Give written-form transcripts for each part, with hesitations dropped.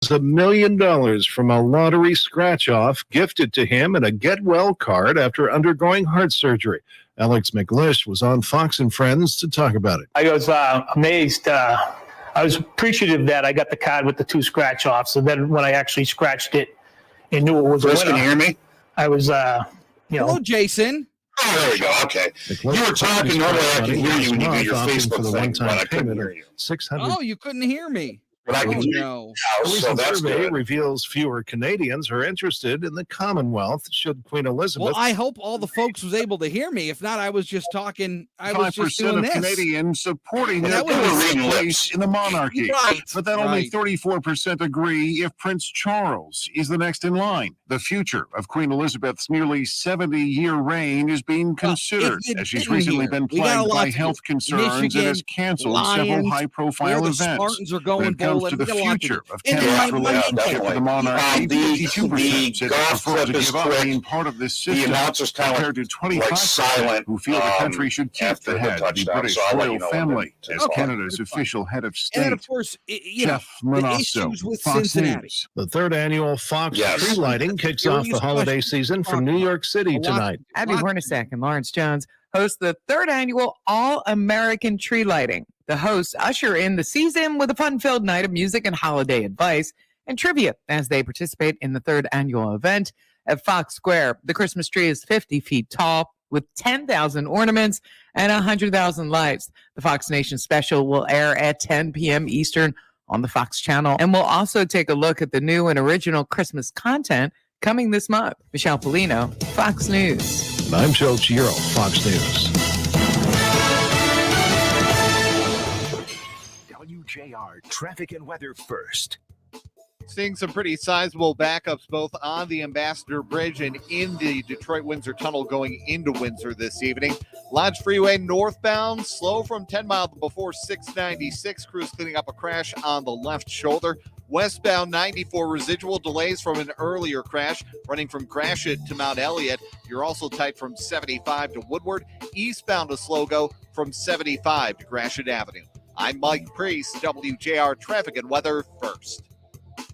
$1 million from a lottery scratch-off gifted to him and a get-well card after undergoing heart surgery. Alex McLish was on Fox and Friends to talk about it. I was amazed. I was appreciative that I got the card with the 2 scratch-offs. And then when I actually scratched it and knew it was Chris, a winner, can you hear me? I was, Hello, Jason. Oh, there we go. Okay. You were talking. Normally I can hear you when you do your Facebook thing, but I couldn't hear you. Oh, you couldn't hear me. But I can hear you No. now, so that's survey good. reveals fewer Canadians are interested in the Commonwealth should Queen Elizabeth. Well, I hope all the folks was able to hear me. If not, I was just talking. I was just doing this. 5% of Canadians supporting their That was place in the monarchy. Right. But then only 34% agree if Prince Charles is the next in line. The future of Queen Elizabeth's nearly 70-year reign is being considered as she's recently been plagued by health concerns and has canceled several high-profile events. Spartans are going when it comes to the future of Canada's relationship with the monarchy, 52% said they prefer to give up being part of this system, compared to 25% who feel the country should keep the head of the British royal family as Canada's official head of state. And then, of course, Jeff Manasso, with Fox Cincinnati. News. The 3rd annual Fox tree lighting kicks off the holiday season from New York City tonight. Abby Hornacek and Lawrence Jones host the 3rd annual All-American Tree Lighting. The hosts usher in the season with a fun-filled night of music and holiday advice and trivia as they participate in the 3rd annual event at Fox Square. The Christmas tree is 50 feet tall with 10,000 ornaments and 100,000 lights. The Fox Nation special will air at 10 p.m. Eastern on the Fox channel, and we'll also take a look at the new and original Christmas content coming this month. Michelle Polino, Fox News. And I'm Joe Giro, Fox News. WJR traffic and weather first. Seeing some pretty sizable backups both on the Ambassador Bridge and in the Detroit-Windsor Tunnel going into Windsor this evening. Lodge Freeway northbound, slow from 10 Mile before 696. Crews cleaning up a crash on the left shoulder. Westbound 94 residual delays from an earlier crash running from Gratiot to Mount Elliott. You're also tight from 75 to Woodward. Eastbound a slow go from 75 to Gratiot Avenue. I'm Mike Priest, WJR Traffic and Weather First.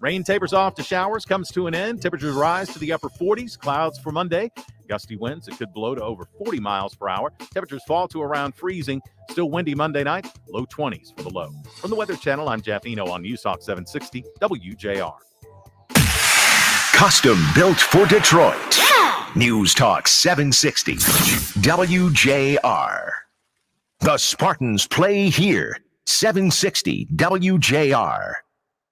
Rain tapers off to showers, comes to an end. Temperatures rise to the upper 40s. Clouds for Monday. Gusty winds that could blow to over 40 miles per hour. Temperatures fall to around freezing. Still windy Monday night. Low 20s for the low. From the Weather Channel, I'm Jeff Eno on News Talk 760 WJR. Custom built for Detroit. Yeah! News Talk 760 WJR. The Spartans play here. 760 WJR.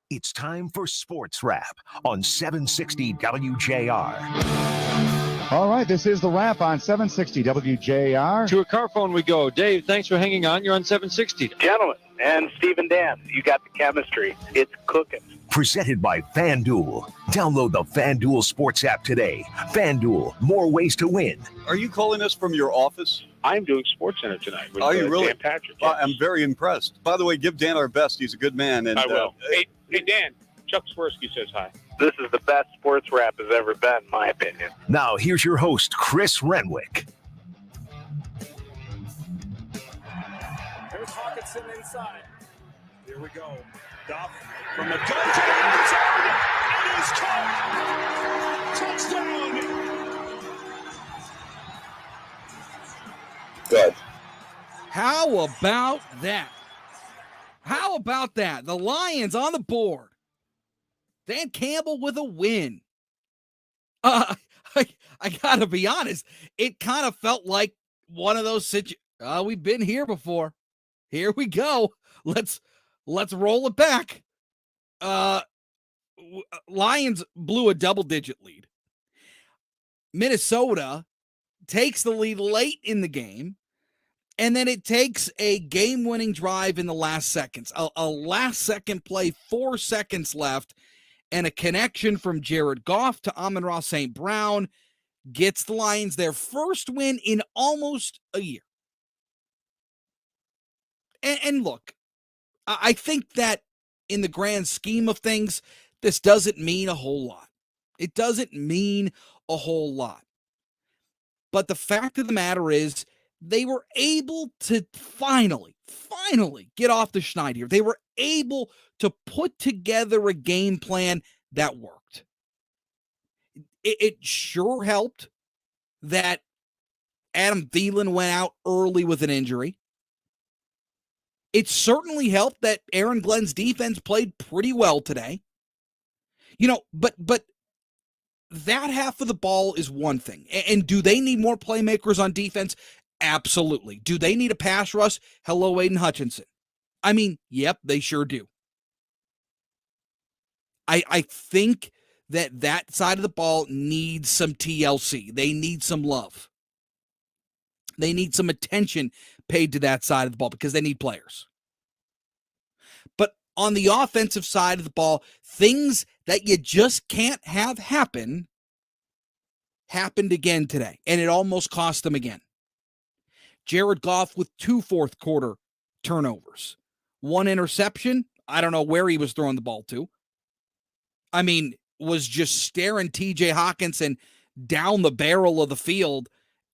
It's time for Sports Wrap on 760 WJR. All right, this is the wrap on 760 WJR. To a car phone we go. Dave, thanks for hanging on. You're on 760. Gentlemen, and Steve and Dan, you got the chemistry. It's cooking. Presented by FanDuel. Download the FanDuel Sports app today. FanDuel, more ways to win. Are you calling us from your office? I'm doing SportsCenter tonight with Are you really? Dan Patrick. Yes. I'm very impressed. By the way, give Dan our best. He's a good man. And I will. Hey, Dan, Chuck Swirsky says hi. This is the best sports wrap has ever been, in my opinion. Now, here's your host, Chris Renwick. There's Hawkinson inside. Here we go. Duff from the dojo. It is caught. Touchdown. Good. How about that? How about that? The Lions on the board. Dan Campbell with a win. I gotta be honest. It kind of felt like one of those we've been here before. Here we go. Let's roll it back. Lions blew a double-digit lead. Minnesota takes the lead late in the game. And then it takes a game-winning drive in the last seconds. A last-second play, 4 seconds left, and a connection from Jared Goff to Amon-Ra St. Brown gets the Lions their first win in almost a year. And look, I think that in the grand scheme of things, this doesn't mean a whole lot. It doesn't mean a whole lot. But the fact of the matter is, they were able to finally get off the schneid here. They were able to put together a game plan that worked. It sure helped that Adam Thielen went out early with an injury. It certainly helped that Aaron Glenn's defense played pretty well today. But that half of the ball is one thing. And do they need more playmakers on defense? Absolutely. Do they need a pass rush? Hello, Aiden Hutchinson. I mean, yep, they sure do. I think that side of the ball needs some TLC. They need some love. They need some attention paid to that side of the ball because they need players. But on the offensive side of the ball, things that you just can't have happened again today, and it almost cost them again. Jared Goff with 2 fourth quarter turnovers. 1 interception. I don't know where he was throwing the ball to. I mean, was just staring TJ Hawkinson down the barrel of the field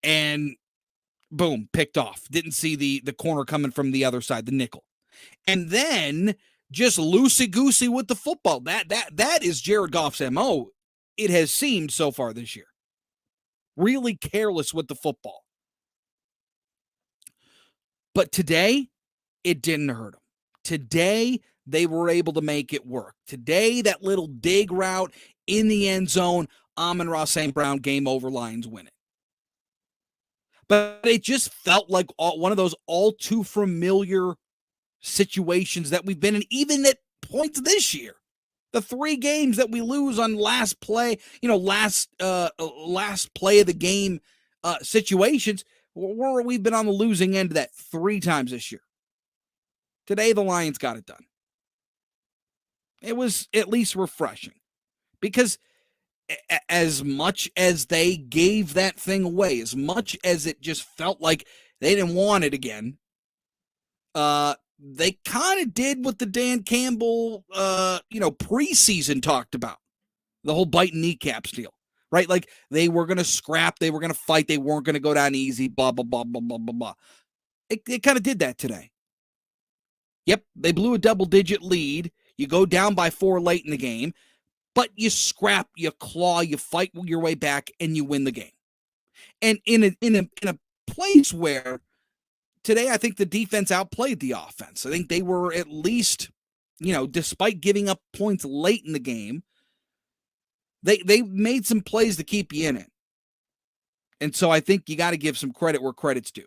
and boom, picked off. Didn't see the corner coming from the other side, the nickel. And then just loosey-goosey with the football. That is Jared Goff's MO. It has seemed so far this year. Really careless with the football. But today, it didn't hurt them. Today, they were able to make it work. Today, that little dig route in the end zone, Amon-Ra St. Brown, game over, Lions win it. But it just felt like one of those all too familiar situations that we've been in, even at points this year. The 3 games that we lose on last play, last play of the game situations, where we've been on the losing end of that 3 times this year. Today, the Lions got it done. It was at least refreshing because as much as they gave that thing away, as much as it just felt like they didn't want it again, they kind of did what the Dan Campbell, preseason talked about. The whole biting kneecaps deal, right? Like they were going to scrap, they were going to fight, they weren't going to go down easy, blah, blah, blah, blah, blah, blah, blah. It kind of did that today. Yep, they blew a double-digit lead. You go down by 4 late in the game, but you scrap, you claw, you fight your way back, and you win the game. And in a place where today I think the defense outplayed the offense. I think they were at least, despite giving up points late in the game, they made some plays to keep you in it. And so I think you got to give some credit where credit's due.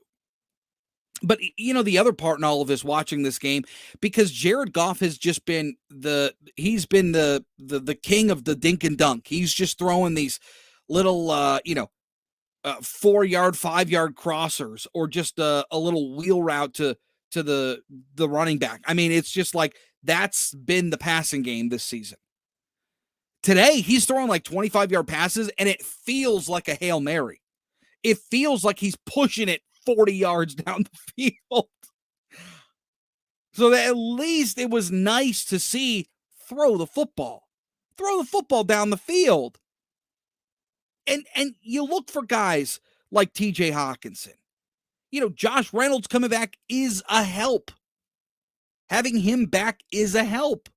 But, the other part in all of this, watching this game, because Jared Goff has just been the king of the dink and dunk. He's just throwing these little, 4-yard, 5-yard crossers or just a little wheel route to the running back. I mean, it's just like that's been the passing game this season. Today, he's throwing like 25-yard passes, and it feels like a Hail Mary. It feels like he's pushing it 40 yards down the field. So that at least it was nice to see throw the football down the field. And you look for guys like TJ Hawkinson. Josh Reynolds coming back is a help. Having him back is a help.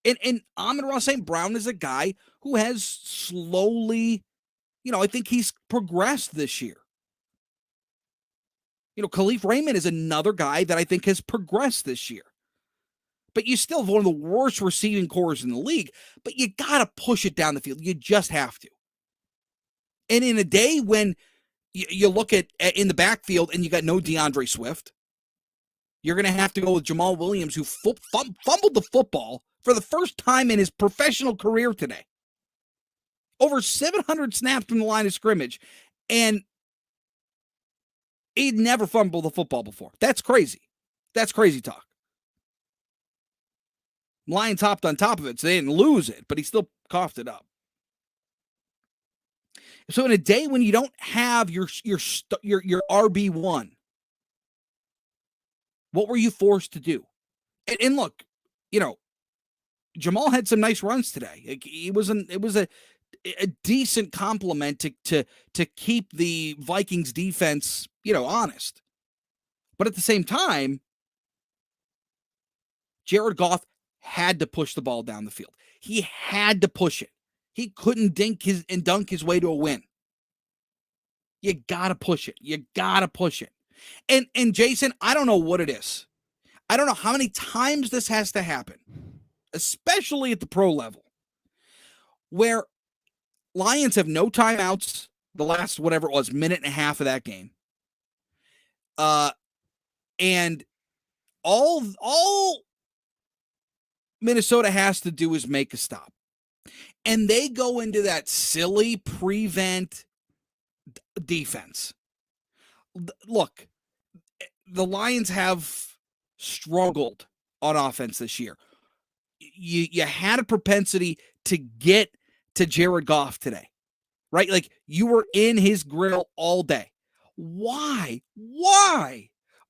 And Amon-Ra St. Brown is a guy who has slowly, I think he's progressed this year. Khalif Raymond is another guy that I think has progressed this year. But you still have one of the worst receiving cores in the league, but you got to push it down the field. You just have to. And in a day when you look at in the backfield and you got no DeAndre Swift, you're going to have to go with Jamal Williams, who fumbled the football for the first time in his professional career today. Over 700 snaps from the line of scrimmage, and he'd never fumbled the football before. That's crazy. That's crazy talk. Lions hopped on top of it, so they didn't lose it, but he still coughed it up. So in a day when you don't have your RB1, what were you forced to do? And look, Jamal had some nice runs today. It was a decent compliment to keep the Vikings defense, honest. But at the same time, Jared Goff had to push the ball down the field. He had to push it. He couldn't dunk his way to a win. You got to push it. You got to push it. And Jason, I don't know what it is. I don't know how many times this has to happen, especially at the pro level, where Lions have no timeouts the last, whatever it was, minute and a half of that game. And all Minnesota has to do is make a stop. And they go into that silly prevent defense. Look, the Lions have struggled on offense this year. You had a propensity to get to Jared Goff today, right? Like, you were in his grill all day. Why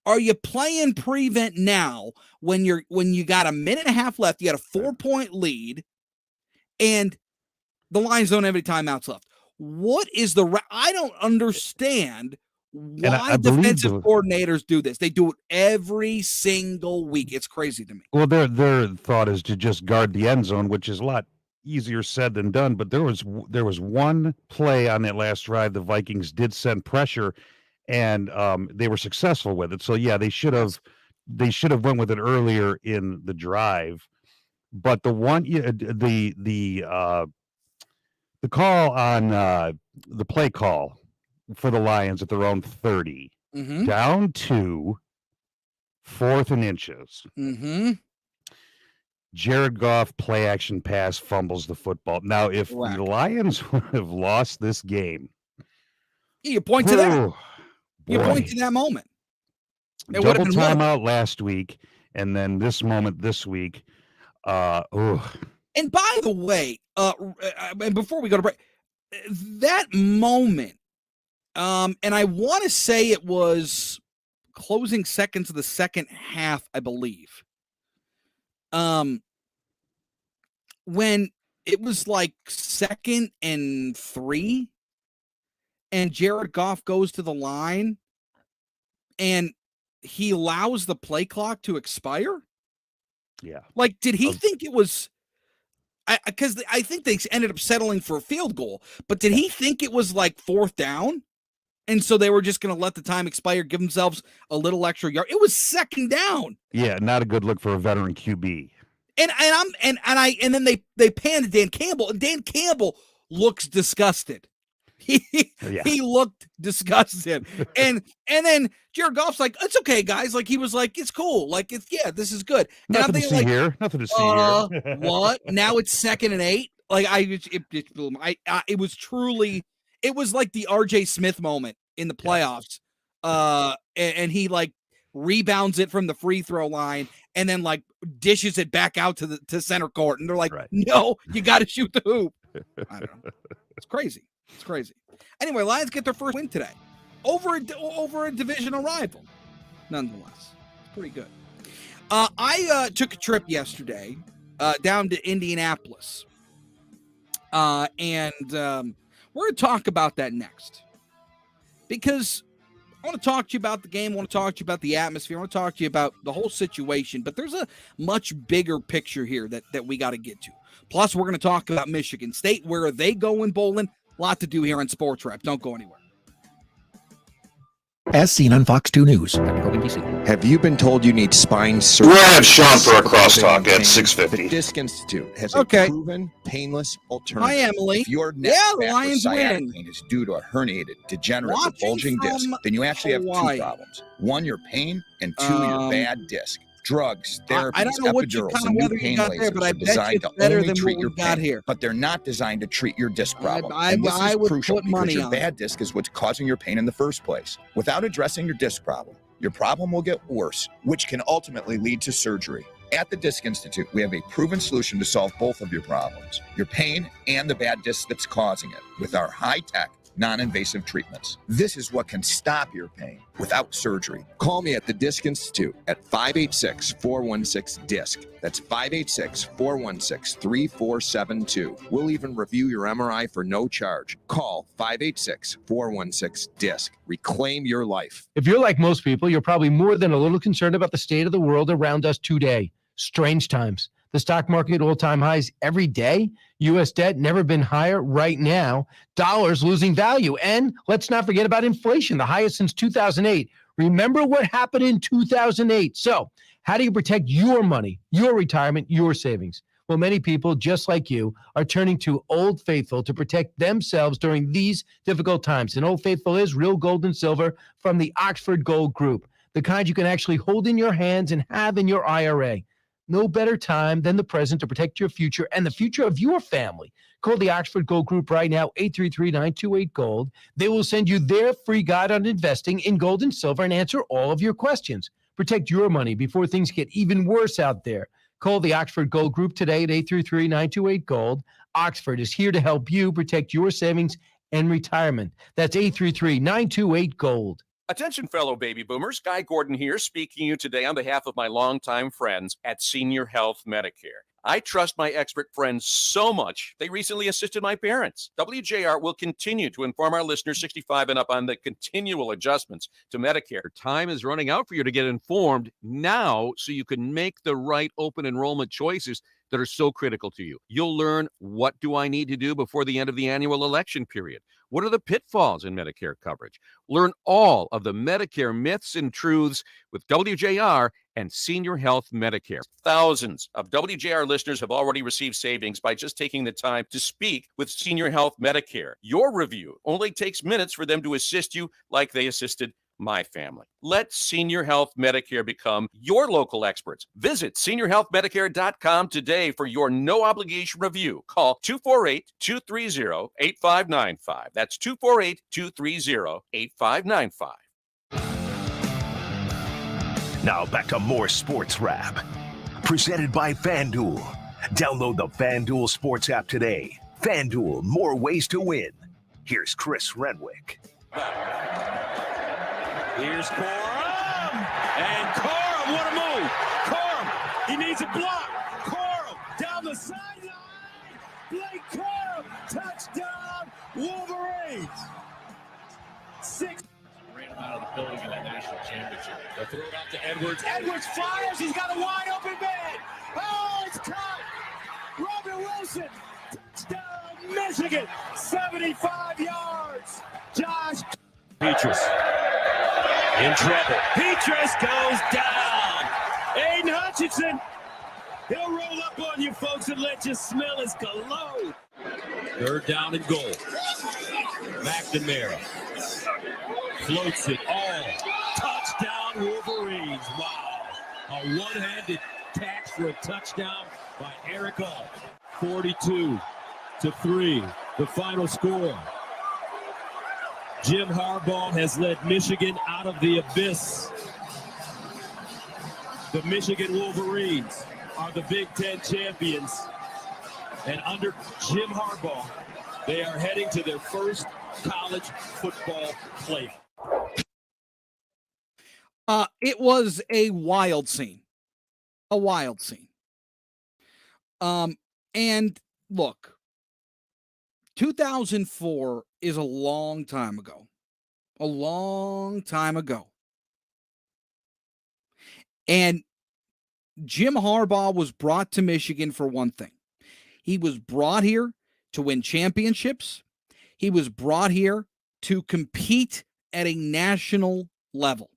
are you playing prevent now when you got a minute and a half left, you got a 4-point lead, and the Lions don't have any timeouts left? What is I don't understand why defensive coordinators do this. They do it every single week. It's crazy to me. Well, their thought is to just guard the end zone, which is a lot easier said than done. But there was one play on that last drive. The Vikings did send pressure, and they were successful with it. So yeah, they should have went with it earlier in the drive. But the call on the play call for the Lions at their own 30, down to 4th and inches. Jared Goff play action pass, fumbles the football. Now, if the Lions would have lost this game, you point to that. You point to that moment. It double timeout last week, and then this moment this week. And by the way, and before we go to break, that moment, and I want to say it was closing seconds of the second half, I believe. When it was like 2nd and 3, and Jared Goff goes to the line, and he allows the play clock to expire. Yeah. Like, did he think it was? Because I think they ended up settling for a field goal, but did he think it was like 4th down? And so they were just going to let the time expire, give themselves a little extra yard. It was 2nd down. Yeah, not a good look for a veteran QB. And then they pan to Dan Campbell, and Dan Campbell looks disgusted. He looked disgusted. And then Jared Goff's like, it's okay, guys. Like, he was like, it's cool. Like, this is good. And Nothing to see here. Nothing to see here. What? Now it's 2nd and 8. Like, it was truly, it was like the RJ Smith moment in the playoffs. And he like rebounds it from the free throw line and then like dishes it back out to center court. And they're like, no, you got to shoot the hoop. I don't know. It's crazy. It's crazy. Anyway, Lions get their first win today over a divisional rival. Nonetheless, it's pretty good. I took a trip yesterday down to Indianapolis, and we're going to talk about that next, because I want to talk to you about the game. I want to talk to you about the atmosphere. I want to talk to you about the whole situation, but there's a much bigger picture here that we got to get to. Plus, we're going to talk about Michigan State. Where are they going bowling? A lot to do here on SportsWrap. Don't go anywhere. As seen on Fox 2 News. Have you been told you need spine surgery? We'll have Sean for a crosstalk at 6:50. The Disc Institute has a proven, painless alternative. Hi, Emily. If your neck the back, Lions or sciatic win. pain is due to a herniated, degenerative, or bulging disc, then you actually have 2 problems. 1, your pain, and 2, your bad disc. Drugs, therapies, I don't know what epidurals, kind of and new weather you pain got there, lasers but I are bet designed it's to better only than treat what your we got pain, here. but they're not designed to treat your disc problem. I This is would crucial put because money your on bad disc is what's causing your pain in the first place. Without addressing your disc problem, your problem will get worse, which can ultimately lead to surgery. At the Disc Institute, we have a proven solution to solve both of your problems, your pain and the bad disc that's causing it, with our high-tech, non-invasive treatments. This is what can stop your pain without surgery. Call me at the Disc Institute at 586-416-DISC. That's 586-416-3472. We'll even review your MRI for no charge. Call 586-416-DISC. Reclaim your life. If you're like most people, you're probably more than a little concerned about the state of the world around us today. Strange times. The stock market all-time highs every day. U.S. debt never been higher right now. Dollars losing value. And let's not forget about inflation, the highest since 2008. Remember what happened in 2008. So how do you protect your money, your retirement, your savings? Well, many people, just like you, are turning to Old Faithful to protect themselves during these difficult times. And Old Faithful is real gold and silver from the Oxford Gold Group, the kind you can actually hold in your hands and have in your IRA. No better time than the present to protect your future and the future of your family. Call the Oxford Gold Group right now, 833-928-GOLD. They will send you their free guide on investing in gold and silver and answer all of your questions. Protect your money before things get even worse out there. Call the Oxford Gold Group today at 833-928-GOLD. Oxford is here to help you protect your savings and retirement. That's 833-928-GOLD. Attention, fellow baby boomers. Guy Gordon here, speaking to you today on behalf of my longtime friends at Senior Health Medicare. I trust my expert friends so much, they recently assisted my parents. WJR will continue to inform our listeners 65 and up on the continual adjustments to Medicare. Time is running out for you to get informed now so you can make the right open enrollment choices that are so critical to you. You'll learn, what do I need to do before the end of the annual election period? What are the pitfalls in Medicare coverage? Learn all of the Medicare myths and truths with WJR and Senior Health Medicare. Thousands of WJR listeners have already received savings by just taking the time to speak with Senior Health Medicare. Your review only takes minutes for them to assist you like they assisted my family. Let Senior Health Medicare become your local experts. Visit seniorhealthmedicare.com today for your no-obligation review. Call 248-230-8595. That's 248-230-8595. Now back to more Sports Wrap. Presented by FanDuel. Download the FanDuel Sports app today. FanDuel, more ways to win. Here's Chris Renwick. Here's Corum. And Corum, what a move. Corum, he needs a block. Corum, down the sideline. Blake Corum, touchdown, Wolverines. 6. Ran him out of the building in that national championship. They'll throw it out to Edwards. Edwards fires. He's got a wide open man. Oh, it's caught. Robert Wilson, touchdown, Michigan, 75 yards. Josh Petrus in trouble. Petrus goes down. Aiden Hutchinson, he'll roll up on you folks and let you smell his cologne. 3rd down and goal. McNamara floats it all. Touchdown Wolverines. Wow. A one-handed catch for a touchdown by Eric Hall. 42-3, the final score. Jim Harbaugh has led Michigan out of the abyss. The Michigan Wolverines are the Big Ten champions. And under Jim Harbaugh, they are heading to their first college football playoff. It was a wild scene. A wild scene. And look, 2004 is a long time ago. A long time ago. And Jim Harbaugh was brought to Michigan for one thing. He was brought here to win championships. He was brought here to compete at a national level.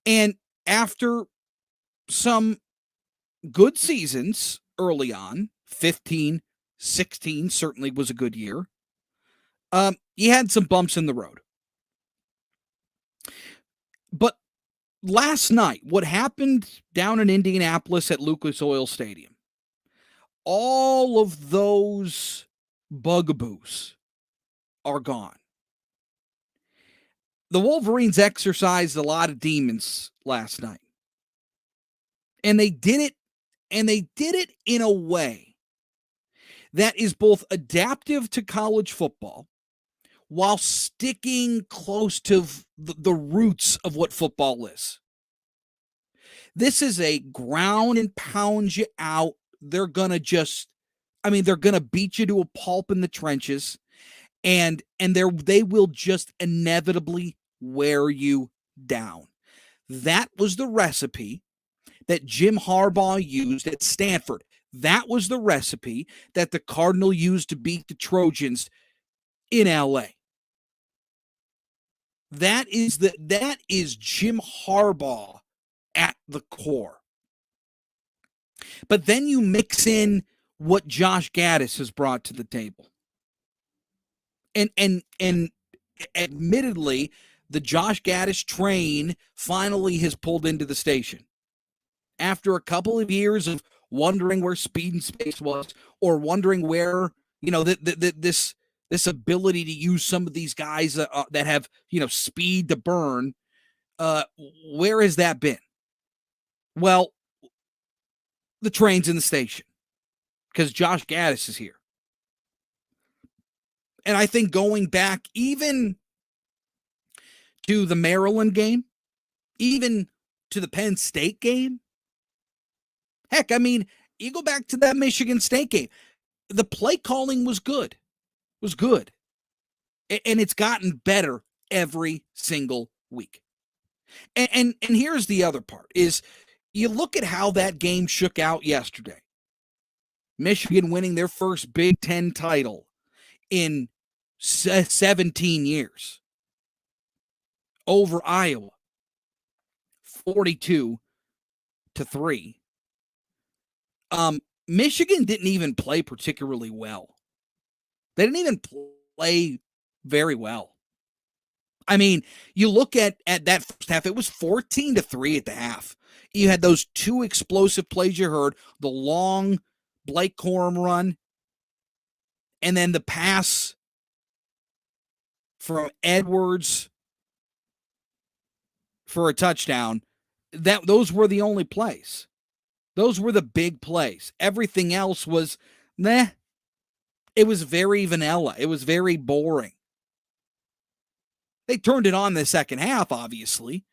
And after some good seasons early on, 15, 16 certainly was a good year. He had some bumps in the road. But last night, what happened down in Indianapolis at Lucas Oil Stadium, all of those bugaboos are gone. The Wolverines exercised a lot of demons last night. And they did it in a way that is both adaptive to college football while sticking close to the roots of what football is. This is a ground and pound you out. They're going to beat you to a pulp in the trenches, and they will just inevitably wear you down. That was the recipe that Jim Harbaugh used at Stanford. That was the recipe that the Cardinal used to beat the Trojans in LA. That is Jim Harbaugh at the core. But then you mix in what Josh Gaddis has brought to the table. And admittedly, the Josh Gaddis train finally has pulled into the station. After a couple of years of wondering where Speed and Space was, or wondering where, this ability to use some of these guys that have, speed to burn, where has that been? Well, the train's in the station because Josh Gaddis is here. And I think going back even to the Maryland game, even to the Penn State game, heck, I mean, you go back to that Michigan State game, the play calling was good. And it's gotten better every single week. And here's the other part is you look at how that game shook out yesterday. Michigan winning their first Big Ten title in 17 years over Iowa, 42-3. Michigan didn't even play particularly well. They didn't even play very well. I mean, you look at that first half, it was 14-3 at the half. You had those two explosive plays you heard, the long Blake Corum run, and then the pass from Edwards for a touchdown. Those were the only plays. Those were the big plays. Everything else was meh. It was very vanilla. It was very boring. They turned it on the second half, obviously.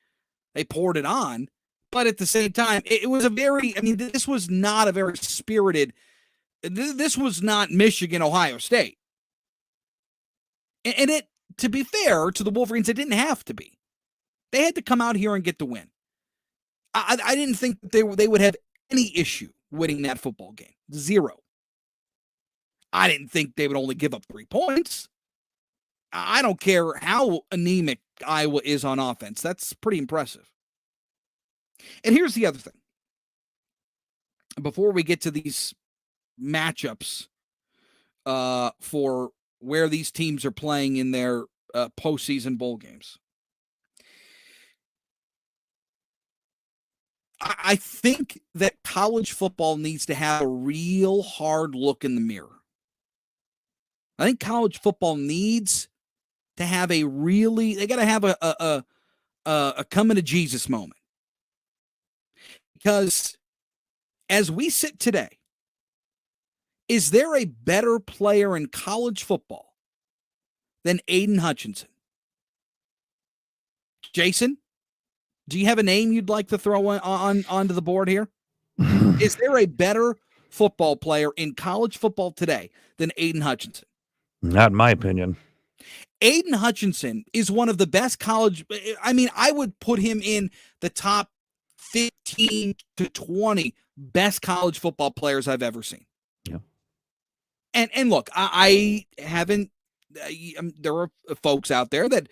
They poured it on. But at the same time, it was this was not a very spirited, this was not Michigan, Ohio State. And it, to be fair to the Wolverines, it didn't have to be. They had to come out here and get the win. I didn't think that they would have any issue winning that football game. 0. I didn't think they would only give up 3 points. I don't care how anemic Iowa is on offense. That's pretty impressive. And here's the other thing. Before we get to these matchups for where these teams are playing in their postseason bowl games, I think that college football needs to have a real hard look in the mirror. I think college football needs to have they got to have a coming to Jesus moment. Because as we sit today, is there a better player in college football than Aiden Hutchinson? Jason, do you have a name you'd like to throw onto the board here? Is there a better football player in college football today than Aiden Hutchinson? Not in my opinion. Aiden Hutchinson is one of the best college. I mean, I would put him in the top 15 to 20 best college football players I've ever seen. Yeah. And look, I haven't. There are folks out there that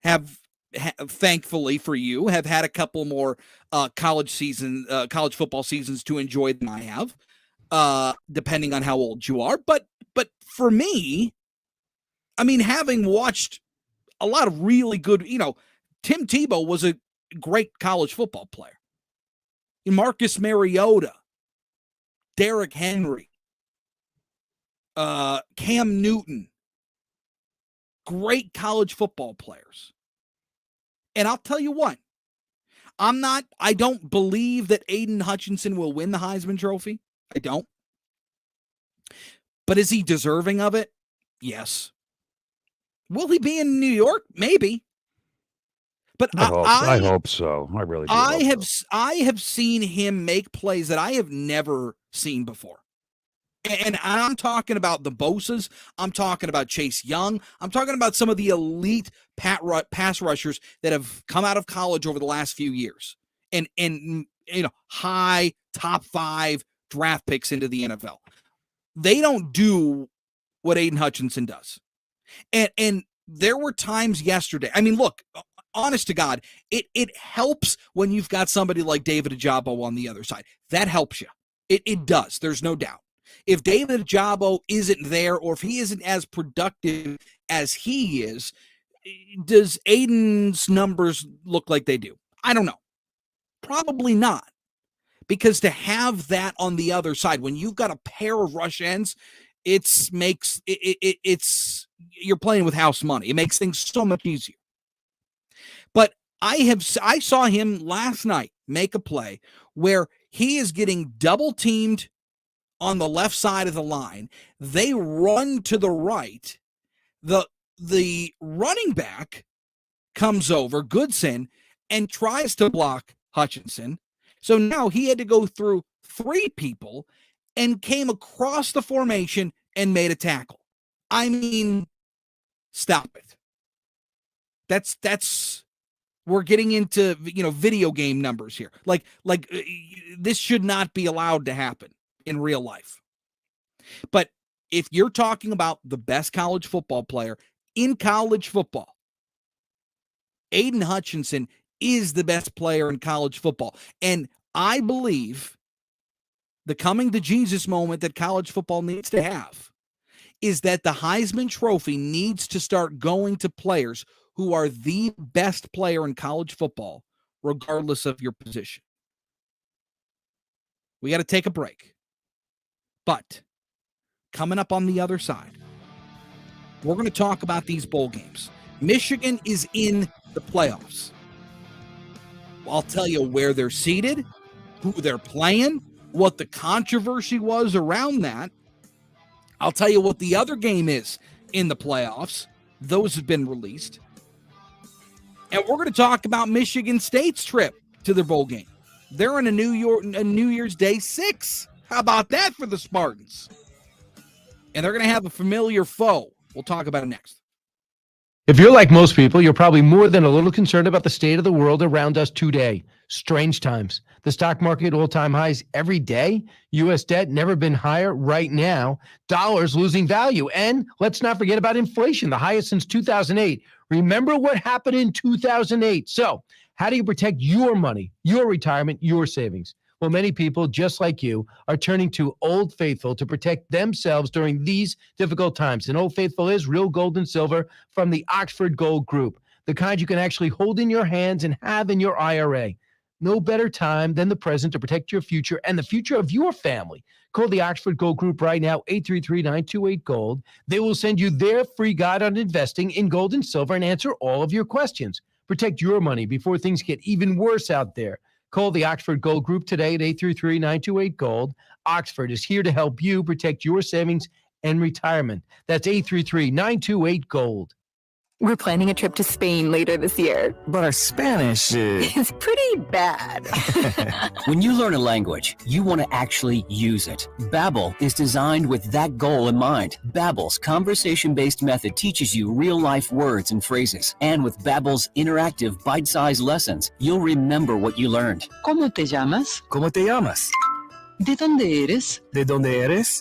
have, thankfully for you, have had a couple more college football seasons to enjoy than I have, depending on how old you are. But for me, I mean, having watched a lot of really good, Tim Tebow was a great college football player. Marcus Mariota, Derrick Henry, Cam Newton, great college football players. And I'll tell you what, I don't believe that Aiden Hutchinson will win the Heisman Trophy. I don't. But is he deserving of it? Yes. Will he be in New York? Maybe. But I hope so. I really do. I have seen him make plays that I have never seen before. And I'm talking about the Bosas. I'm talking about Chase Young. I'm talking about some of the elite pass rushers that have come out of college over the last few years. and high top 5 draft picks into the NFL. They don't do what Aiden Hutchinson does. And there were times yesterday. I mean, look, honest to God, it helps when you've got somebody like David Ojabo on the other side. That helps you. It does. There's no doubt. If David Ojabo isn't there, or if he isn't as productive as he is, does Aiden's numbers look like they do? I don't know. Probably not. Because to have that on the other side, when you've got a pair of rush ends, it's you're playing with house money. It makes things so much easier. But I saw him last night make a play where he is getting double teamed on the left side of the line. They run to the right. The running back comes over, Goodson, and tries to block Hutchinson. So now he had to go through 3 people and came across the formation and made a tackle. I mean, stop it. That's we're getting into, video game numbers here. Like this should not be allowed to happen in real life. But if you're talking about the best college football player in college football, Aiden Hutchinson is the best player in college football. And I believe the coming to Jesus moment that college football needs to have is that the Heisman Trophy needs to start going to players who are the best player in college football, regardless of your position. We got to take a break. But coming up on the other side, we're going to talk about these bowl games. Michigan is in the playoffs. I'll tell you where they're seated, who they're playing, what the controversy was around that. I'll tell you what the other game is in the playoffs. Those have been released. And we're going to talk about Michigan State's trip to their bowl game. They're in a New Year's Day 6. How about that for the Spartans? And they're going to have a familiar foe. We'll talk about it next. If you're like most people, you're probably more than a little concerned about the state of the world around us today. Strange times. The stock market all-time highs every day. U.S. debt never been higher right now. Dollars losing value. And let's not forget about inflation, the highest since 2008. Remember what happened in 2008. So how do you protect your money, your retirement, your savings? Well, many people, just like you, are turning to Old Faithful to protect themselves during these difficult times. And Old Faithful is real gold and silver from the Oxford Gold Group, the kind you can actually hold in your hands and have in your IRA. No better time than the present to protect your future and the future of your family. Call the Oxford Gold Group right now, 833-928-GOLD. They will send you their free guide on investing in gold and silver and answer all of your questions. Protect your money before things get even worse out there. Call the Oxford Gold Group today at 833-928-GOLD. Oxford is here to help you protect your savings and retirement. That's 833-928-GOLD. We're planning a trip to Spain later this year. But our Spanish is pretty bad. When you learn a language, you want to actually use it. Babbel is designed with that goal in mind. Babbel's conversation-based method teaches you real-life words and phrases. And with Babbel's interactive, bite-sized lessons, you'll remember what you learned. ¿Cómo te llamas? ¿Cómo te llamas? ¿De dónde eres? ¿De dónde eres?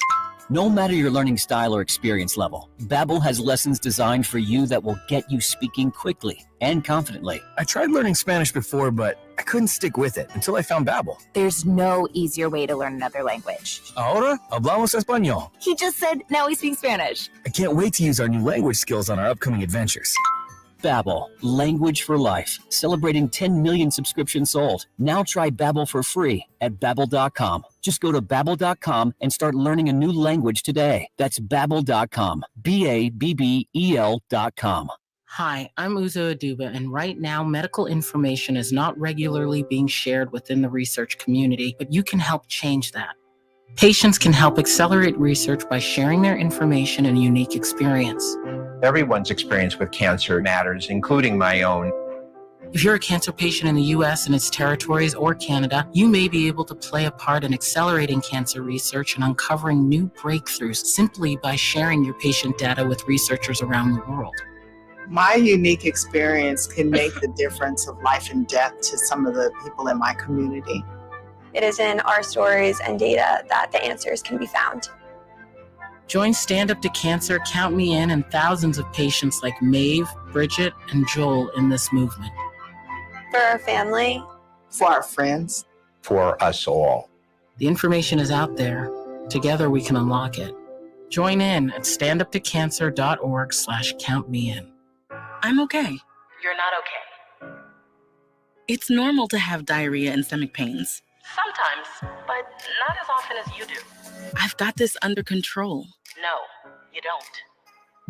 No matter your learning style or experience level, Babbel has lessons designed for you that will get you speaking quickly and confidently. I tried learning Spanish before, but I couldn't stick with it until I found Babbel. There's no easier way to learn another language. Ahora hablamos español. He just said, now we speak Spanish. I can't wait to use our new language skills on our upcoming adventures. Babbel, language for life. Celebrating 10 million subscriptions sold. Now try Babbel for free at Babbel.com. Just go to Babbel.com and start learning a new language today. That's Babbel.com. Babbel.com. Hi, I'm Uzo Aduba, and right now, medical information is not regularly being shared within the research community, but you can help change that. Patients can help accelerate research by sharing their information and unique experience. Everyone's experience with cancer matters, including my own. If you're a cancer patient in the U.S. and its territories or Canada, you may be able to play a part in accelerating cancer research and uncovering new breakthroughs simply by sharing your patient data with researchers around the world. My unique experience can make the difference of life and death to some of the people in my community. It is in our stories and data that the answers can be found. Join Stand Up to Cancer, Count Me In, and thousands of patients like Maeve, Bridget, and Joel in this movement. For our family. For our friends. For us all. The information is out there. Together we can unlock it. Join in at standuptocancer.org/countmein. I'm okay. You're not okay. It's normal to have diarrhea and stomach pains. Sometimes, but not as often as you do. I've got this under control. No, you don't.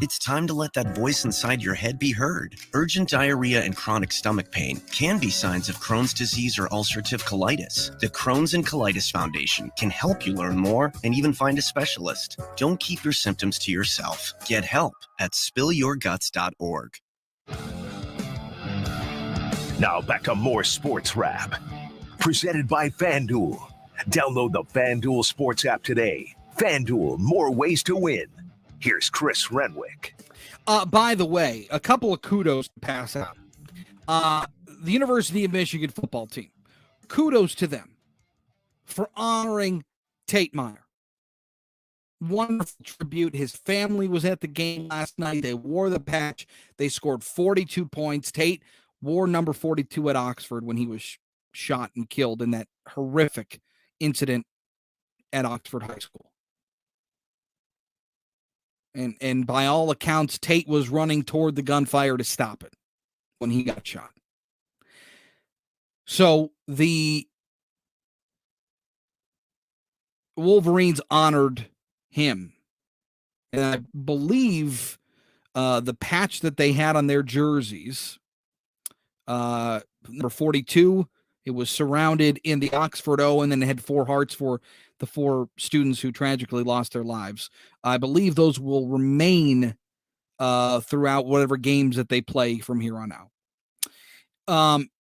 It's time to let that voice inside your head be heard. Urgent diarrhea and chronic stomach pain can be signs of Crohn's disease or ulcerative colitis. The Crohn's and Colitis Foundation can help you learn more and even find a specialist. Don't keep your symptoms to yourself. Get help at spillyourguts.org. Now back to more Sports Wrap. Presented by FanDuel. Download the FanDuel Sports app today. FanDuel, more ways to win. Here's Chris Renwick. By the way, a couple of kudos to pass out. The University of Michigan football team. Kudos to them for honoring Tate Myre. Wonderful tribute. His family was at the game last night. They wore the patch. They scored 42 points. Tate wore number 42 at Oxford when he was shot and killed in that horrific incident at Oxford High School. And by all accounts, Tate was running toward the gunfire to stop it when he got shot. So the Wolverines honored him. And I believe the patch that they had on their jerseys, number 42, it was surrounded in the Oxford O, and then it had 4 hearts for the 4 students who tragically lost their lives. I believe those will remain throughout whatever games that they play from here on out.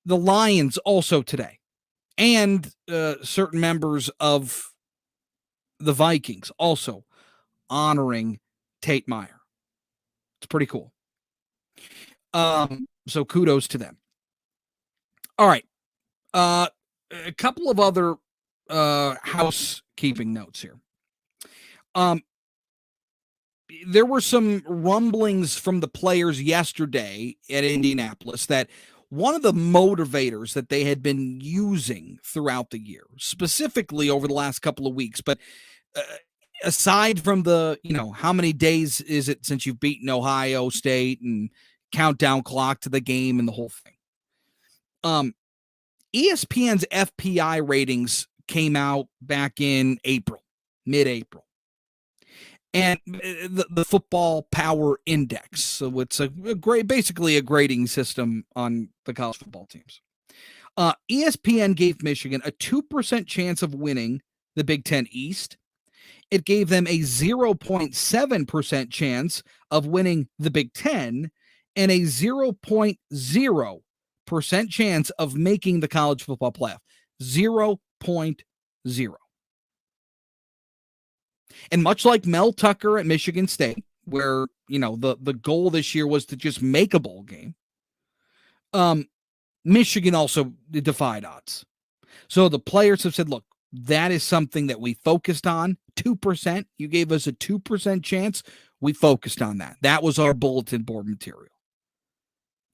The Lions also today, and certain members of the Vikings also honoring Tate Myre. It's pretty cool. So kudos to them. All right. A couple of other housekeeping notes here. There were some rumblings from the players yesterday at Indianapolis that one of the motivators that they had been using throughout the year, specifically over the last couple of weeks, but aside from the, how many days is it since you've beaten Ohio State and countdown clock to the game and the whole thing. ESPN's FPI ratings came out back in April, mid-April. And the Football Power Index. So it's basically a grading system on the college football teams. ESPN gave Michigan a 2% chance of winning the Big Ten East. It gave them a 0.7% chance of winning the Big Ten and a 0.0% chance of making the college football playoff. 0.0. And much like Mel Tucker at Michigan State, where, the goal this year was to just make a bowl game, Michigan also defied odds. So the players have said, look, that is something that we focused on. 2%. You gave us a 2% chance. We focused on that. That was our bulletin board material.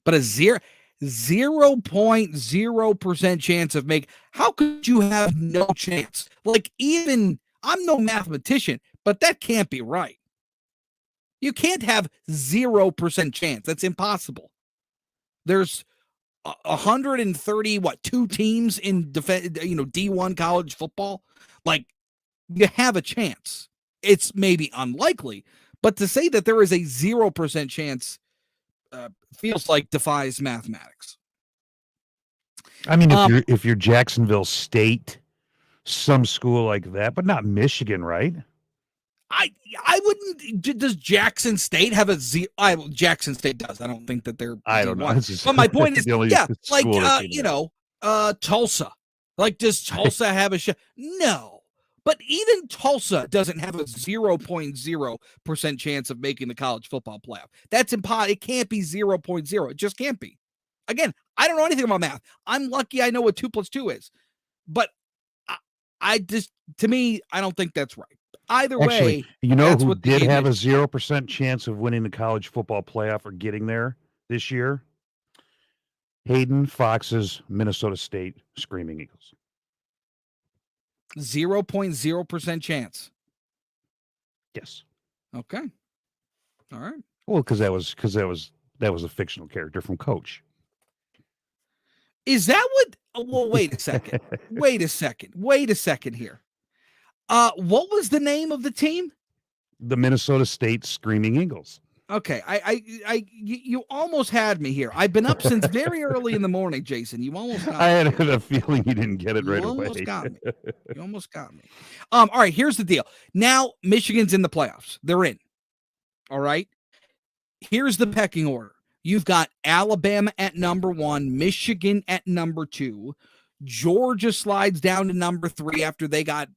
But a 0.0% chance of how could you have no chance? I'm no mathematician, but that can't be right. You can't have 0% chance. That's impossible. There's 132 teams in D1 college football. You have a chance. It's maybe unlikely, but to say that there is a 0% chance feels like defies mathematics. I mean, if you're Jacksonville State, some school like that, but not Michigan, right? I wouldn't. Does Jackson State have a zero? Jackson State does. I don't think that they're. I don't know. But my point is, Tulsa. Does Tulsa have a shot? No. But even Tulsa doesn't have a 0.0% chance of making the college football playoff. That's impossible. It can't be 0.0. It just can't be. Again, I don't know anything about math. I'm lucky I know what 2 + 2 is. But I just, to me, I don't think that's right. Either Actually, way, you know that's who what the did game have a is. 0% chance of winning the college football playoff or getting there this year? Hayden Fox's Minnesota State Screaming Eagles. 0.0% chance. Yes. Okay. All right. Well, because that was a fictional character from Coach. Is that what? Well, wait a second. Wait a second here. What was the name of the team? The Minnesota State Screaming Eagles. Okay, you almost had me here. I've been up since very early in the morning, Jason. You almost got me. I had a feeling you didn't get it right away. You almost got me. You almost got me. All right, here's the deal. Now Michigan's in the playoffs. They're in. All right. Here's the pecking order. You've got Alabama at number 1, Michigan at number 2. Georgia slides down to number 3 after they got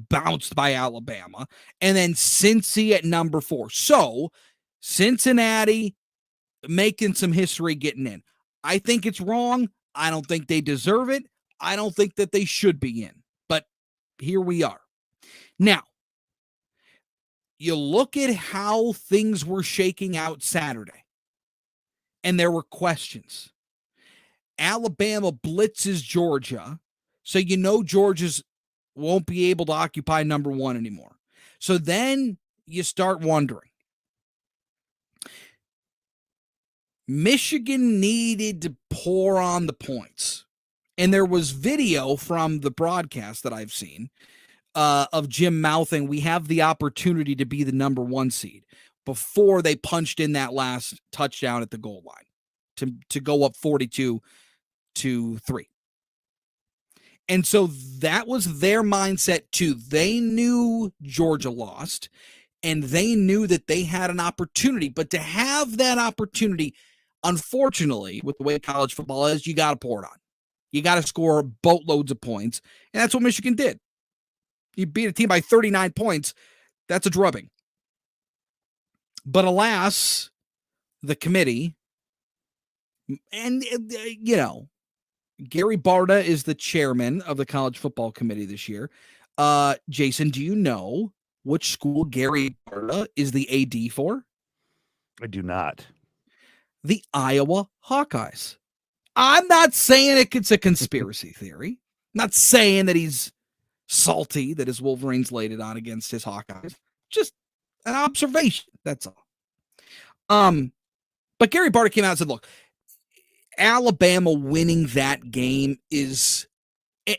bounced by Alabama, and then Cincy at number 4. So Cincinnati making some history getting in. I think it's wrong. I don't think they deserve it. I don't think that they should be in. But here we are. Now, you look at how things were shaking out Saturday, and there were questions. Alabama blitzes Georgia, so you know Georgia's won't be able to occupy number 1 anymore. So then you start wondering. Michigan needed to pour on the points. And there was video from the broadcast that I've seen of Jim mouthing, we have the opportunity to be the number 1 seed, before they punched in that last touchdown at the goal line to go up 42-3. And so that was their mindset too. They knew Georgia lost, and they knew that they had an opportunity. But to have that opportunity, unfortunately, with the way college football is, you got to pour it on. You got to score boatloads of points, and that's what Michigan did. You beat a team by 39 points. That's a drubbing. But alas, the committee, and, Gary Barta is the chairman of the college football committee this year. Jason, do you know which school Gary Barta is the AD for? I do not. The Iowa Hawkeyes. I'm not saying it's a conspiracy theory. I'm not saying that he's salty that his Wolverines laid it on against his Hawkeyes. Just an observation. That's all. But Gary Barta came out and said, look, Alabama winning that game is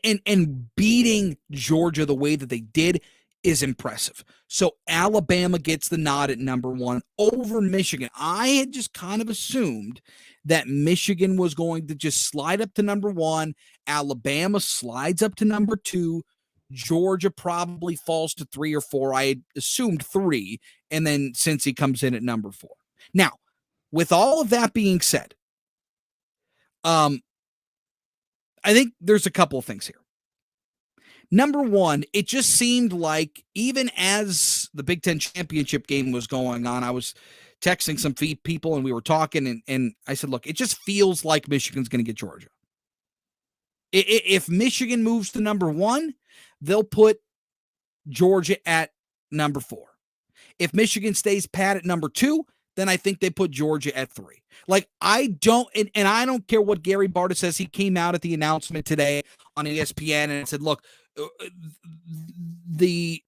and beating Georgia the way that they did is impressive. So Alabama gets the nod at number 1 over Michigan. I had just kind of assumed that Michigan was going to just slide up to number 1. Alabama slides up to number 2. Georgia probably falls to 3 or 4. I had assumed 3, and then Cincy comes in at number 4. Now, with all of that being said, I think there's a couple of things here. Number 1, it just seemed like even as the Big Ten championship game was going on, I was texting some people and we were talking, and I said, look, it just feels like Michigan's going to get Georgia. If Michigan moves to number 1, they'll put Georgia at number 4. If Michigan stays pat at number 2, then I think they put Georgia at 3. Like, I don't, and I don't care what Gary Barta says. He came out at the announcement today on ESPN and said, look, the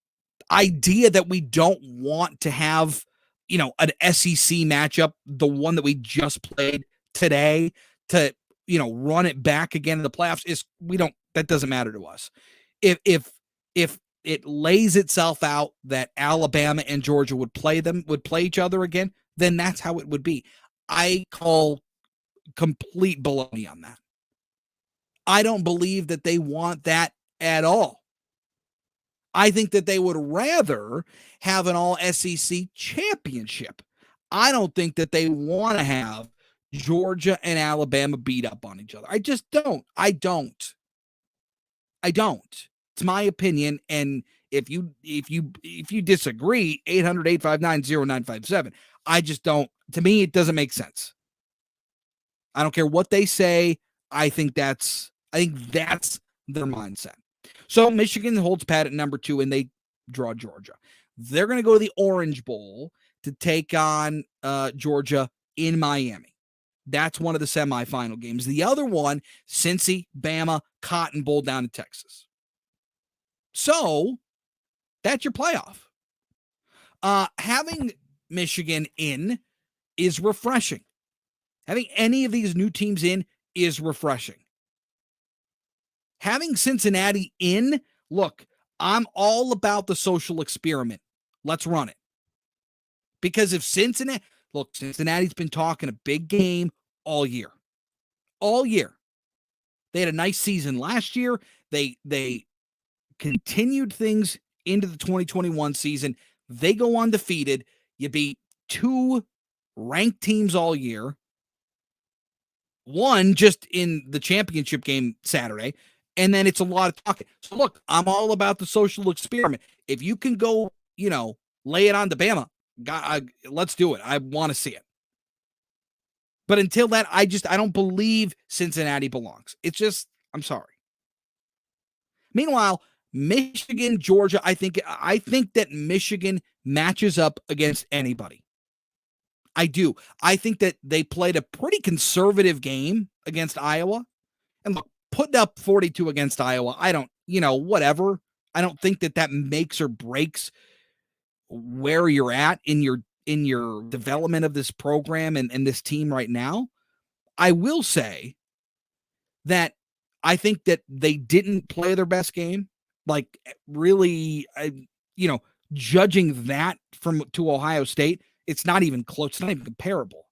idea that we don't want to have, an SEC matchup, the one that we just played today, to, run it back again in the playoffs that doesn't matter to us. If it lays itself out that Alabama and Georgia would play each other again, then that's how it would be. I call complete baloney on that. I don't believe that they want that at all. I think that they would rather have an all-SEC championship. I don't think that they want to have Georgia and Alabama beat up on each other. I just don't. I don't. It's my opinion, and if you disagree, 800-859-0957. I just don't. To me, it doesn't make sense. I don't care what they say. I think that's their mindset. So Michigan holds pat at number 2, and they draw Georgia. They're going to go to the Orange Bowl to take on Georgia in Miami. That's one of the semifinal games. The other one, Cincy, Bama, Cotton Bowl down in Texas. So that's your playoff. Having Michigan in is refreshing. Having any of these new teams in is refreshing. Having Cincinnati in, look, I'm all about the social experiment. Let's run it. Because if Cincinnati's been talking a big game all year. All year. They had a nice season last year. They continued things into the 2021 season. They go undefeated. You beat 2 ranked teams all year. One just in the championship game Saturday. And then it's a lot of talking. So look, I'm all about the social experiment. If you can go, lay it on to Bama, let's do it. I want to see it. But until that, I don't believe Cincinnati belongs. It's just, I'm sorry. Meanwhile, Michigan, Georgia, I think that Michigan matches up against anybody. I do. I think that they played a pretty conservative game against Iowa. And look, putting up 42 against Iowa, I don't, whatever. I don't think that makes or breaks where you're at in your development of this program and this team right now. I will say that I think that they didn't play their best game. Like really, judging that to Ohio State, it's not even close. It's not even comparable.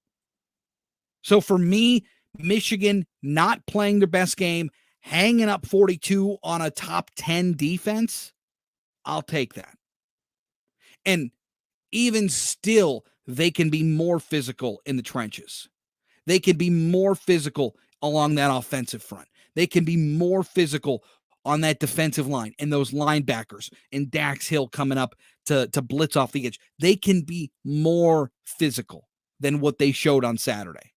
So for me, Michigan not playing their best game, hanging up 42 on a top 10 defense, I'll take that. And even still, they can be more physical in the trenches. They can be more physical along that offensive front. They can be more physical on that defensive line and those linebackers and Dax Hill coming up to blitz off the edge. They can be more physical than what they showed on Saturday.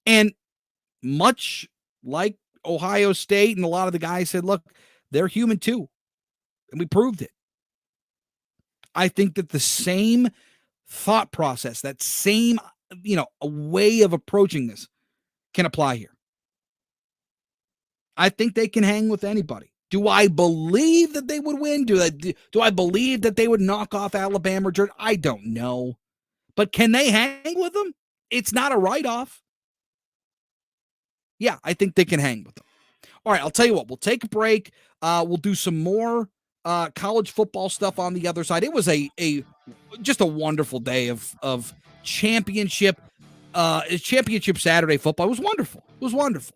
And much like Ohio State and a lot of the guys said, look, they're human too. And we proved it. I think that the same thought process, that same, a way of approaching this can apply here. I think they can hang with anybody. Do I believe that they would win? Do I believe that they would knock off Alabama or Georgia? I don't know. But can they hang with them? It's not a write-off. Yeah, I think they can hang with them. All right, I'll tell you what. We'll take a break. We'll do some more college football stuff on the other side. It was just a wonderful day of championship Saturday football. It was wonderful. It was wonderful.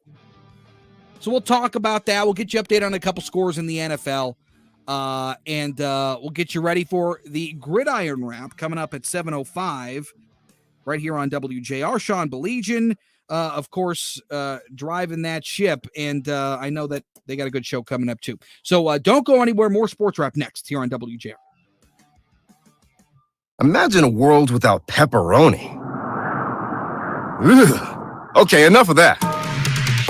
So we'll talk about that. We'll get you updated on a couple scores in the NFL. And we'll get you ready for the Gridiron Wrap coming up at 7:05 right here on WJR. Sean Belegian, of course, driving that ship. And I know that they got a good show coming up too. So don't go anywhere. More Sports Wrap next here on WJR. Imagine a world without pepperoni. Ugh. Okay, enough of that.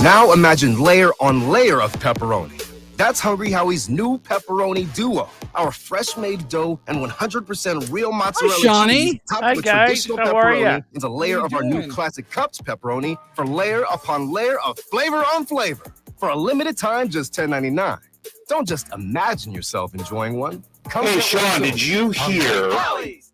Now imagine layer on layer of pepperoni. That's Hungry Howie's new pepperoni duo. Our fresh-made dough and 100% real mozzarella cheese topped with traditional pepperoni is a layer of our new classic cups pepperoni for layer upon layer of flavor on flavor. For a limited time, just $10.99. Don't just imagine yourself enjoying one. Hey, Sean, did you hear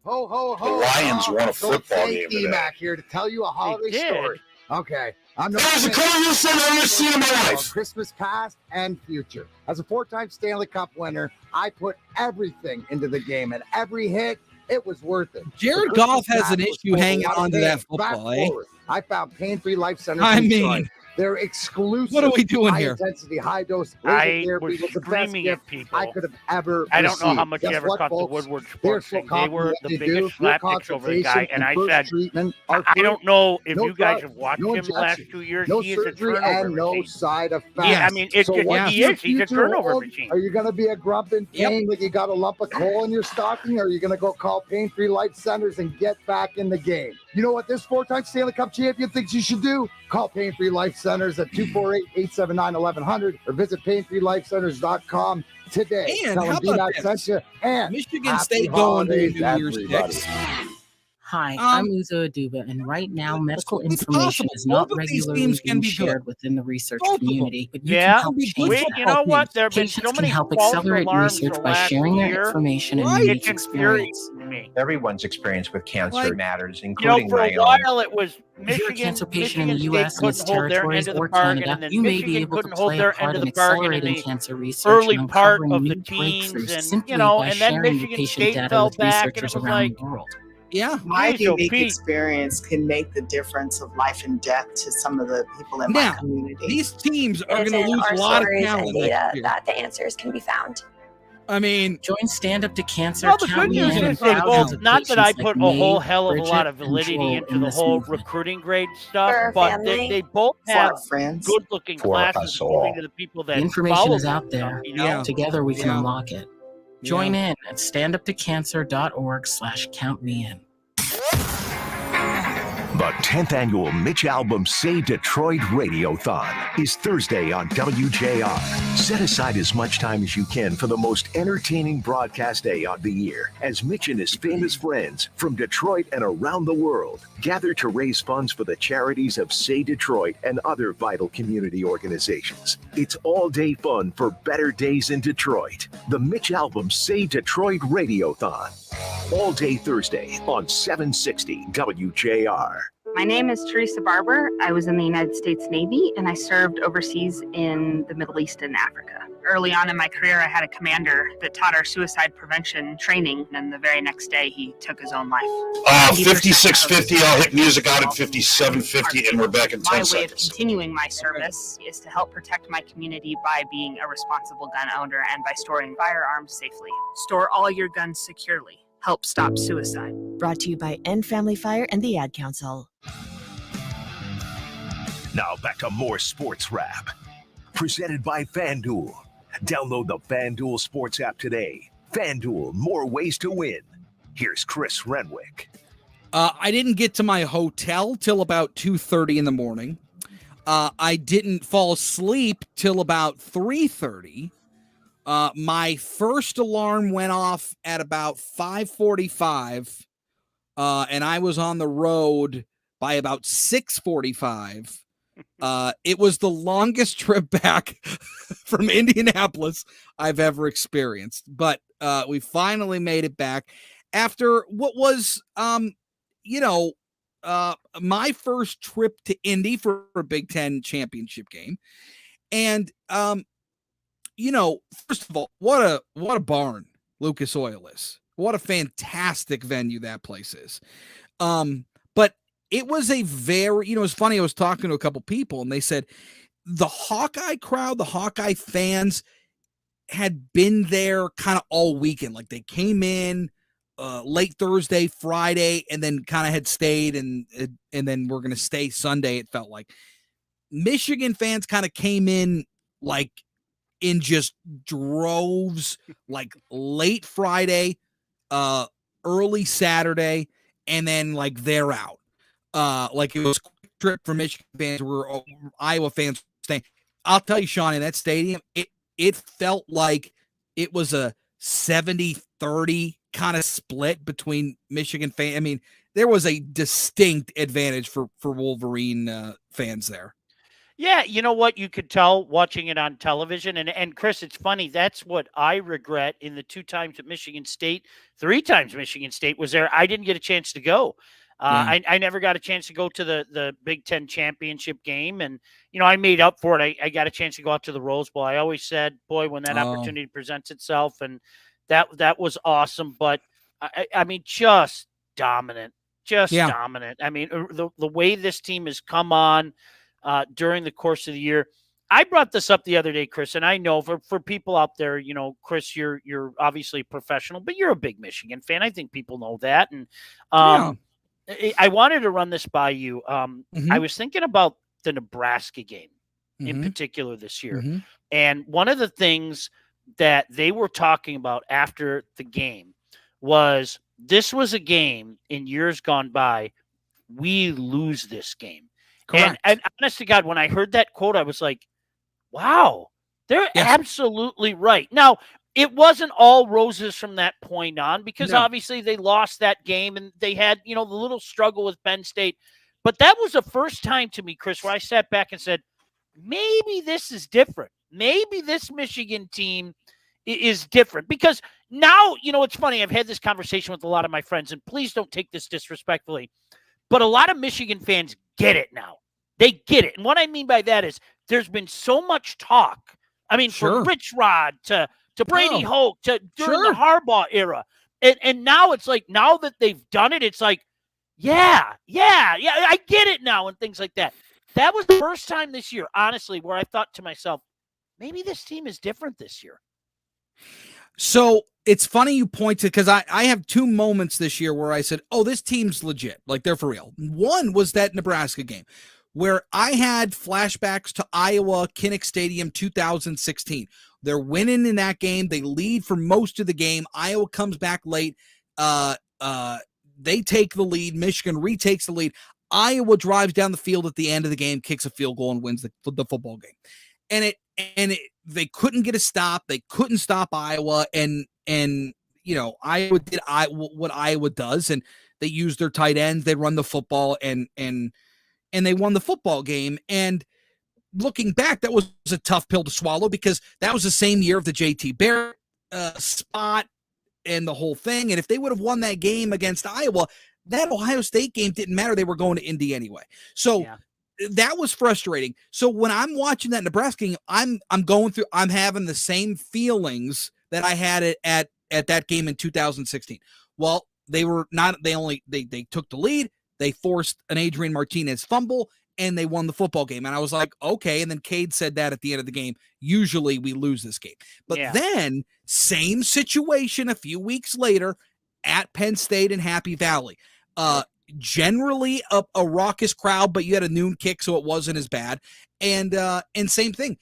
Ho, ho, ho. the Lions won a football game today? Back here to tell you a holiday story. Okay. I'm That was the coolest thing I've ever seen in my life. Christmas past and future. As a 4-time Stanley Cup winner, I put everything into the game, and every hit, it was worth it. Jared Goff has an issue hanging on to that football, eh? I found pain-free life centers. I mean, Their exclusive What are we doing high here? intensity, high dose I laser therapy was was the best screaming gift at people. I could have ever I don't know how received. much Guess you ever what, caught the folks? Woodward They're Sports so thing. They were confident the you biggest do. Your slapdicks over the guy, consultation and and I first said, treatment are I free. don't know if No you guys drugs, have watched no him the last injections, 2 years. no He is a surgery, turnover and no machine. side effects. Yeah, I mean, it's so just, what's he your is. He's a future turnover hold? machine. Are you going to be a grump in pain like you got a lump of coal in your stocking? Or are you going to go call Pain Free Life Centers and get back in the game? You know what this 4-time Stanley Cup champion thinks you should do? Call Pain Free Life Centers at 248-879-1100 or visit painfreelifecenters.com today. And Tell how them about D-Mac sent you. And Michigan happy State going to a holidays, New Year's everybody. Six. Hi, I'm Uzo Aduba, and right now, medical it's information possible. is not Both of these regularly teams can being be good. shared within the research Both of them. community, but you Yeah, can help be good change we, that. you know what? There have been Patients so can many help false accelerate alarms research the by last sharing their year. information and Right. unique It's infuriating experience. to me. Everyone's experience with cancer Like, matters, You know, including for my a own. while it was If you're a cancer patient Michigan in the State U.S. and its couldn't hold their territories end of the or bargain, Canada, and then you may be Michigan able to couldn't hold play a their part end of in the bargain in accelerating the cancer research early and part uncovering of the new teens, breakthroughs and simply you know, by and then sharing your Michigan patient State data fell with back, and researchers it was around like, the world. Yeah. My Geez, oh, unique Pete. experience can make the difference of life and death to some of the people in Now, my community. these teams are It is going to in lose our a lot of stories and talent data next year. that the answers can be found. I mean, Join Stand Up to Cancer. Well, the Count good Me news In, is and they thousands both, of not that I patients put like a whole Maeve, hell of a lot Bridget, of and validity Joel into in the this whole movement. recruiting grade stuff, For but family, they both For have our friends. good-looking For classes us according all. to the people The that information follow is that out stuff, there. you know? Yeah. Together we can Yeah. unlock it. Join in at standuptocancer.org/countmein. The 10th annual Mitch Albom Say Detroit Radiothon is Thursday on WJR. Set aside as much time as you can for the most entertaining broadcast day of the year as Mitch and his famous friends from Detroit and around the world gather to raise funds for the charities of Say Detroit and other vital community organizations. It's all-day fun for better days in Detroit. The Mitch Albom Say Detroit Radiothon. All day Thursday on 760 WJR. My name is Teresa Barber. I was in the United States Navy and I served overseas in the Middle East and Africa. Early on in my career, I had a commander that taught our suicide prevention training, and the very next day he took his own life. 5650, I'll hit music out at 5750, and we're back in 10 My way of seconds. continuing my service is to help protect my community by being a responsible gun owner and by storing firearms safely. Store all your guns securely. Help stop suicide. Brought to you by End Family Fire and the Ad Council. Now back to more Sports Wrap. Presented by FanDuel. Download the FanDuel Sports app today. FanDuel, more ways to win. Here's Chris Renwick. I didn't get to my hotel till about 2:30 in the morning. I didn't fall asleep till about 3:30. My first alarm went off at about 5:45, and I was on the road by about 6:45. It was the longest trip back from Indianapolis I've ever experienced, but we finally made it back after what was, my first trip to Indy for a Big Ten championship game. And, first of all, what a barn Lucas Oil is. What a fantastic venue that place is. But it was a very, it's funny. I was talking to a couple people and they said the Hawkeye crowd, the Hawkeye fans had been there kind of all weekend. Like they came in late Thursday, Friday, and then kind of had stayed and then we're going to stay Sunday. It felt like Michigan fans kind of came in like in just droves, like late Friday, early Saturday, and then like they're out. Like it was a quick trip for Michigan fans where Iowa fans staying. I'll tell you, Sean, in that stadium, it felt like it was a 70-30 kind of split between Michigan fans. I mean, there was a distinct advantage for Wolverine fans there. Yeah, you know what? You could tell watching it on television. And Chris, it's funny. That's what I regret in the 2 times at Michigan State, 3 times Michigan State was there. I didn't get a chance to go. I never got a chance to go to the Big Ten championship game. And, I made up for it. I got a chance to go out to the Rose Bowl. I always said, boy, when that opportunity presents itself, and that was awesome. But I mean, just dominant, dominant. I mean, the way this team has come on, during the course of the year. I brought this up the other day, Chris, and I know for people out there, Chris, you're obviously a professional, but you're a big Michigan fan. I think people know that. And I wanted to run this by you. I was thinking about the Nebraska game in particular this year. And one of the things that they were talking about after the game was this was a game in years gone by, we lose this game. Correct. And honest to God, when I heard that quote, I was like, wow, they're absolutely right. Now, it wasn't all roses from that point on because obviously they lost that game and they had, the little struggle with Penn State. But that was the first time to me, Chris, where I sat back and said, maybe this is different. Maybe this Michigan team is different because now, it's funny. I've had this conversation with a lot of my friends, and please don't take this disrespectfully, but a lot of Michigan fans get it now. They get it. And what I mean by that is there's been so much talk. I mean, from Rich Rod to Brady Hoke to during the Harbaugh era. And now it's like, now that they've done it, it's like, yeah, I get it now and things like that. That was the first time this year, honestly, where I thought to myself, maybe this team is different this year. So it's funny you point to, because I have two moments this year where I said, oh, this team's legit. Like, they're for real. One was that Nebraska game where I had flashbacks to Iowa, Kinnick Stadium 2016. They're winning in that game. They lead for most of the game. Iowa comes back late. They take the lead. Michigan retakes the lead. Iowa drives down the field at the end of the game, kicks a field goal, and wins the football game. And they couldn't get a stop. They couldn't stop Iowa. And Iowa did what Iowa does, and they used their tight ends. They run the football, and they won the football game. And looking back, that was a tough pill to swallow because that was the same year of the JT Barrett spot and the whole thing. And if they would have won that game against Iowa, that Ohio State game didn't matter. They were going to Indy anyway. So that was frustrating. So when I'm watching that Nebraska game, I'm having the same feelings that I had at that game in 2016. Well, they took the lead. They forced an Adrian Martinez fumble, and they won the football game. And I was like, okay. And then Cade said that at the end of the game, usually we lose this game. But then same situation a few weeks later at Penn State and Happy Valley. Generally a raucous crowd, but you had a noon kick, so it wasn't as bad. And same thing.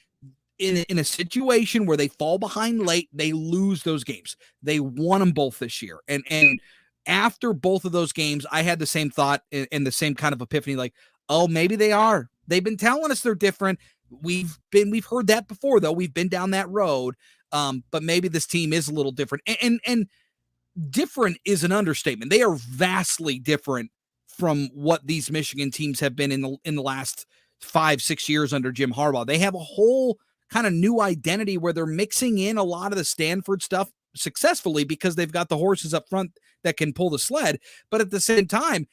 In a situation where they fall behind late, they lose those games. They won them both this year. And after both of those games, I had the same thought and the same kind of epiphany, like, oh, maybe they are. They've been telling us they're different. We've heard that before, though. We've been down that road. But maybe this team is a little different. And different is an understatement. They are vastly different from what these Michigan teams have been in the last 5-6 years under Jim Harbaugh. They have a whole kind of new identity where they're mixing in a lot of the Stanford stuff successfully because they've got the horses up front that can pull the sled. But at the same time,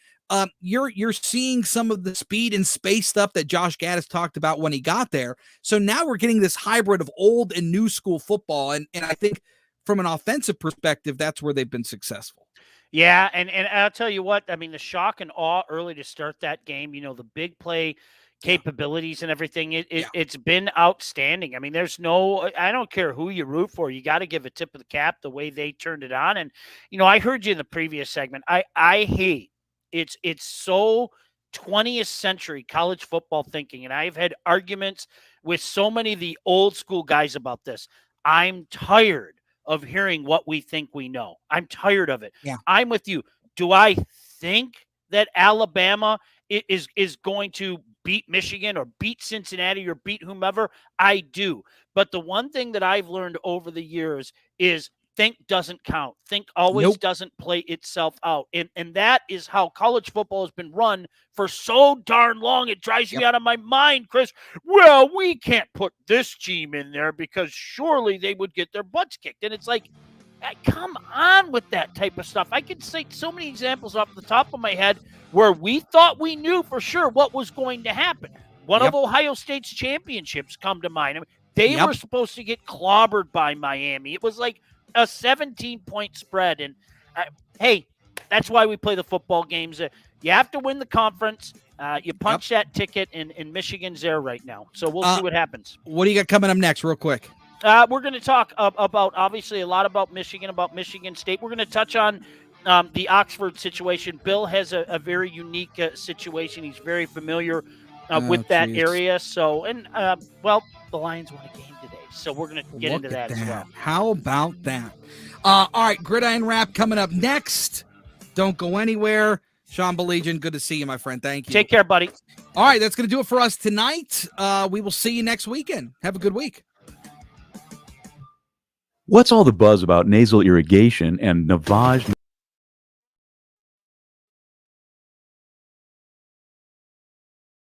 you're seeing some of the speed and space stuff that Josh Gaddis talked about when he got there. So now we're getting this hybrid of old and new school football. And I think from an offensive perspective, that's where they've been successful. Yeah, and I'll tell you what, I mean, the shock and awe early to start that game, the big play capabilities and everything, it's been outstanding. I mean, I don't care who you root for. You got to give a tip of the cap the way they turned it on. And, I heard you in the previous segment. I hate it's so 20th century college football thinking. And I've had arguments with so many of the old school guys about this. I'm tired of hearing what we think we know. I'm tired of it. Yeah. I'm with you. Do I think that Alabama is going to beat Michigan or beat Cincinnati or beat whomever? I do. But the one thing that I've learned over the years is think doesn't count. Think always doesn't play itself out. And that is how college football has been run for so darn long. It drives me out of my mind, Chris. Well, we can't put this team in there because surely they would get their butts kicked. And it's like, come on with that type of stuff. I can cite so many examples off the top of my head where we thought we knew for sure what was going to happen. One of Ohio State's championships come to mind. I mean, they were supposed to get clobbered by Miami. It was like a 17-point spread. And hey, That's why we play the football games. You have to win the conference. You punch that ticket, and Michigan's there right now. So we'll see what happens. What do you got coming up next, real quick? We're going to talk about, obviously, a lot about Michigan State. We're going to touch on the Oxford situation. Bill has a very unique situation. He's very familiar with that area. So, the Lions won a game today. So we're going to get into that as well. How about that? All right, Gridiron Wrap coming up next. Don't go anywhere. Sean Belegian, good to see you, my friend. Thank you. Take care, buddy. All right, that's going to do it for us tonight. We will see you next weekend. Have a good week. What's all the buzz about nasal irrigation and Navage